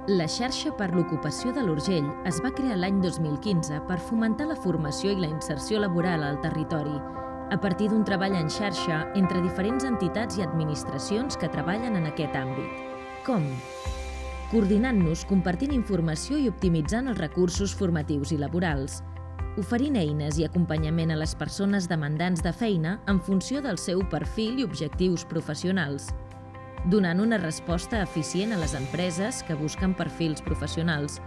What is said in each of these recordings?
La xarxa per l'ocupació de l'Urgell es va crear l'any 2015 per fomentar la formació i la inserció laboral al territori, a partir d'un treball en xarxa entre diferents entitats i administracions que treballen en aquest àmbit. Com? Coordinant-nos, compartint informació i optimitzant els recursos formatius i laborals, oferint eines i acompanyament a les persones demandants de feina en funció del seu perfil i objectius professionals, donant una resposta eficient a les empreses que busquen perfils professionals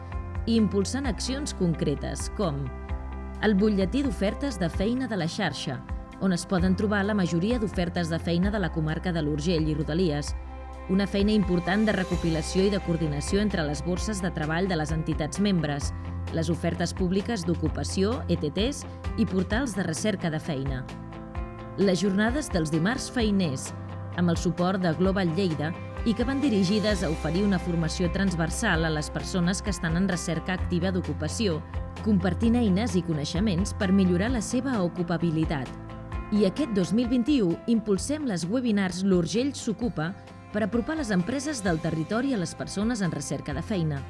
i impulsant accions concretes com el butlletí d'ofertes de feina de la xarxa, on es poden trobar la majoria d'ofertes de feina de la comarca de l'Urgell i Rodalies, una feina important de recopilació i de coordinació entre les borses de treball de les entitats membres, les ofertes públiques d'ocupació, ETTs i portals de recerca de feina. Les jornades dels dimarts feiners, amb el suport de Global Lleida i que van dirigides a oferir una formació transversal a les persones que estan en recerca activa d'ocupació, compartint eines i coneixements per millorar la seva ocupabilitat. I aquest 2021 impulsem les webinars L'Urgell s'ocupa per apropar les empreses del territori a les persones en recerca de feina.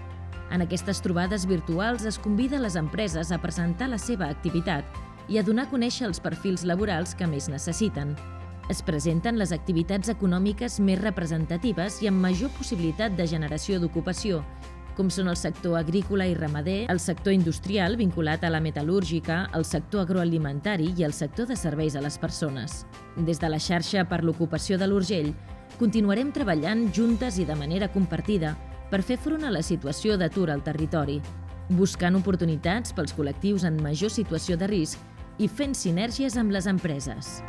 En aquestes trobades virtuals es convida les empreses a presentar la seva activitat i a donar a conèixer els perfils laborals que més necessiten. Es presenten les activitats econòmiques més representatives i amb major possibilitat de generació d'ocupació, com són el sector agrícola i ramader, el sector industrial vinculat a la metal·lúrgica, el sector agroalimentari i el sector de serveis a les persones. Des de la xarxa per l'ocupació de l'Urgell, continuarem treballant juntes i de manera compartida per fer front a la situació d'atur al territori, buscant oportunitats pels col·lectius en major situació de risc i fent sinergies amb les empreses.